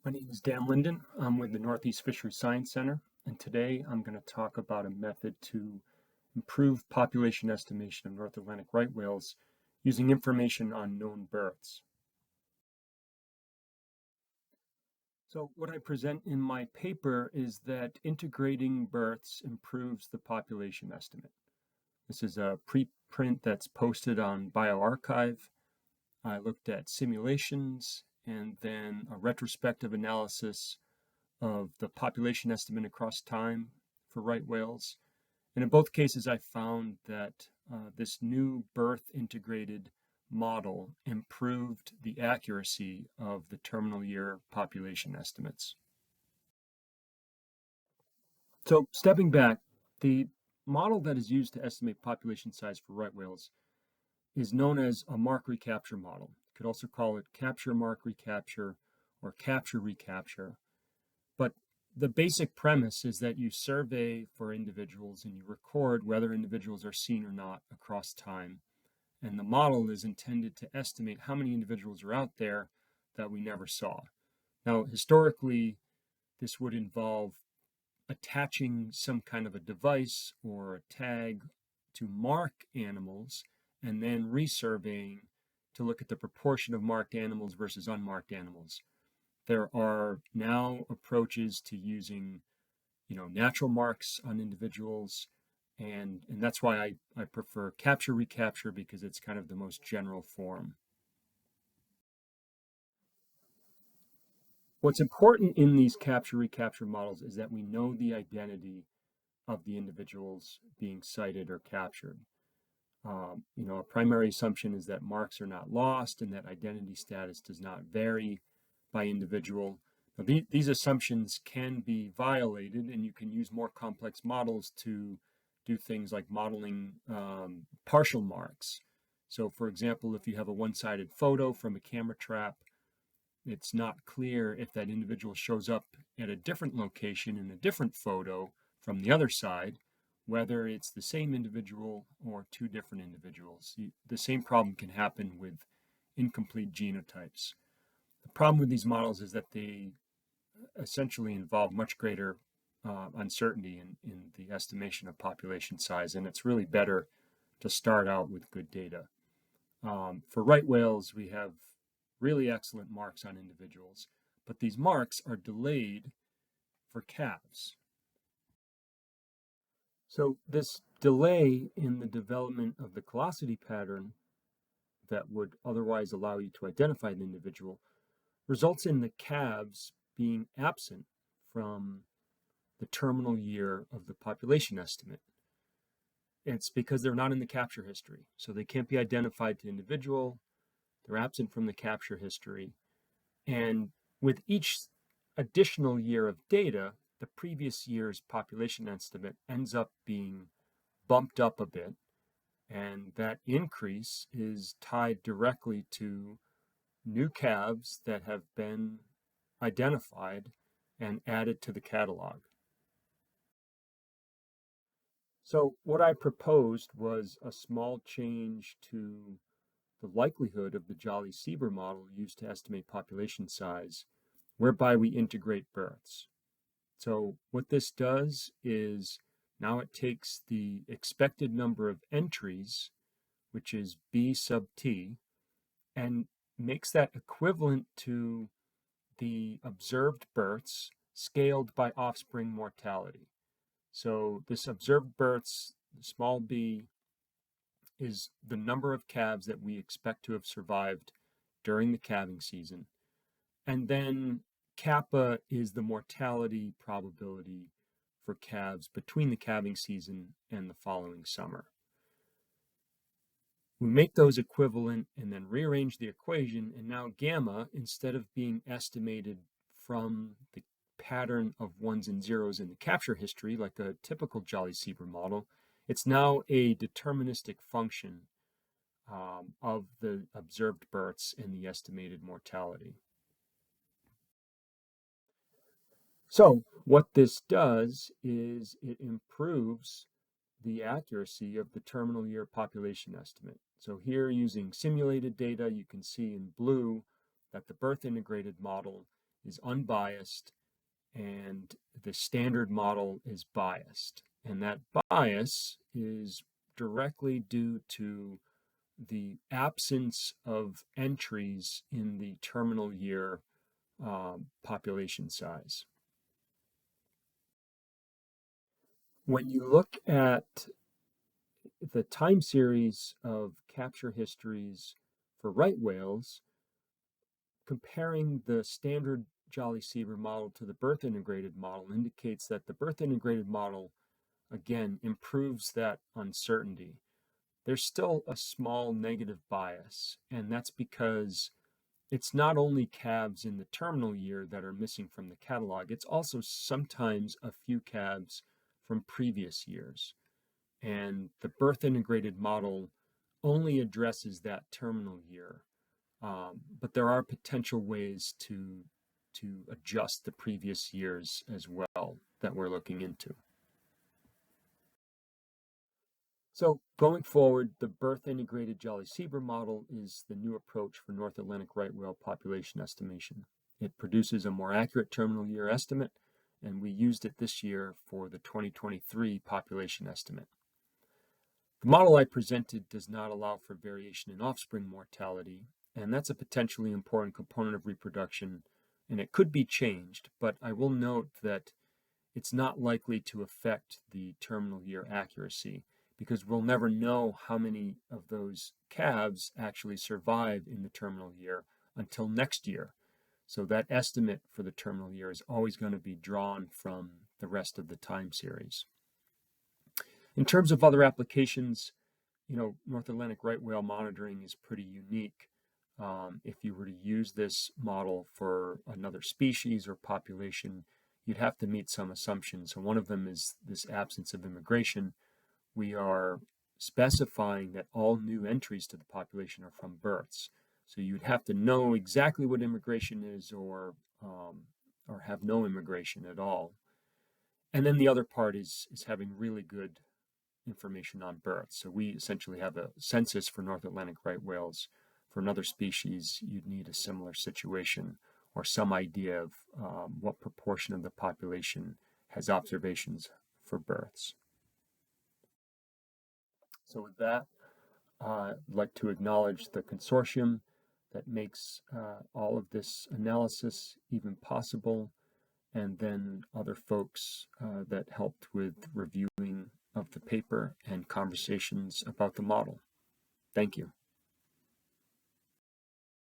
My name is Dan Linden. I'm with the Northeast Fisheries Science Center, and today I'm going to talk about a method to improve population estimation of North Atlantic right whales using information on known births. So what I present in my paper is that integrating births improves the population estimate. This is a preprint that's posted on bioRxiv. I looked at simulations and then a retrospective analysis of the population estimate across time for right whales. And in both cases, I found that this new birth integrated model improved the accuracy of the terminal year population estimates. So stepping back, the model that is used to estimate population size for right whales is known as a mark recapture model. You could also call it capture mark recapture or capture recapture. But the basic premise is that you survey for individuals and you record whether individuals are seen or not across time. And the model is intended to estimate how many individuals are out there that we never saw. Now, historically, this would involve attaching some kind of a device or a tag to mark animals and then resurveying to look at the proportion of marked animals versus unmarked animals. There are now approaches to using, natural marks on individuals, and that's why I prefer capture recapture, because it's kind of the most general form. What's important in these capture recapture models is that we know the identity of the individuals being sighted or captured. A primary assumption is that marks are not lost and that identity status does not vary by individual. Now, these assumptions can be violated, and you can use more complex models to do things like modeling partial marks. So, for example, if you have a one-sided photo from a camera trap, it's not clear if that individual shows up at a different location in a different photo from the other side, whether it's the same individual or two different individuals. The same problem can happen with incomplete genotypes. The problem with these models is that they essentially involve much greater uncertainty in the estimation of population size, and it's really better to start out with good data. For right whales, we have really excellent marks on individuals, but these marks are delayed for calves. So this delay in the development of the callosity pattern that would otherwise allow you to identify the individual results in the calves being absent from the terminal year of the population estimate. It's because they're not in the capture history, so they can't be identified to individual. They're absent from the capture history, and with each additional year of data, the previous year's population estimate ends up being bumped up a bit, and that increase is tied directly to new calves that have been identified and added to the catalog. So what I proposed was a small change to the likelihood of the Jolly-Sieber model used to estimate population size, whereby we integrate births. So what this does is now it takes the expected number of entries, which is B sub t, and makes that equivalent to the observed births scaled by offspring mortality. So this observed births, small b, is the number of calves that we expect to have survived during the calving season. And then kappa is the mortality probability for calves between the calving season and the following summer. We make those equivalent and then rearrange the equation, and now gamma, instead of being estimated from the pattern of ones and zeros in the capture history like a typical Jolly-Sieber model, it's now a deterministic function of the observed births and the estimated mortality. So what this does is it improves the accuracy of the terminal year population estimate. So here, using simulated data, you can see in blue that the birth integrated model is unbiased and the standard model is biased. And that bias is directly due to the absence of entries in the terminal year population size. When you look at the time series of capture histories for right whales, comparing the standard Jolly Seaver model to the berth integrated model indicates that the berth integrated model, again, improves that uncertainty. There's still a small negative bias, and that's because it's not only calves in the terminal year that are missing from the catalog, it's also sometimes a few calves from previous years. And the berth integrated model only addresses that terminal year. But there are potential ways to adjust the previous years as well that we're looking into. So going forward, the berth integrated Jolly Seaver model is the new approach for North Atlantic right whale population estimation. It produces a more accurate terminal year estimate, and we used it this year for the 2023 population estimate. The model I presented does not allow for variation in offspring mortality, and that's a potentially important component of reproduction, and it could be changed, but I will note that it's not likely to affect the terminal year accuracy because we'll never know how many of those calves actually survive in the terminal year until next year. So that estimate for the terminal year is always going to be drawn from the rest of the time series. In terms of other applications, North Atlantic right whale monitoring is pretty unique. If you were to use this model for another species or population, you'd have to meet some assumptions. So one of them is this absence of immigration. We are specifying that all new entries to the population are from births. So you'd have to know exactly what immigration is or have no immigration at all. And then the other part is having really good information on births. So we essentially have a census for North Atlantic right whales. For another species, you'd need a similar situation or some idea of what proportion of the population has observations for births. So with that, I'd like to acknowledge the consortium that makes all of this analysis even possible, and then other folks that helped with reviewing of the paper and conversations about the model. Thank you.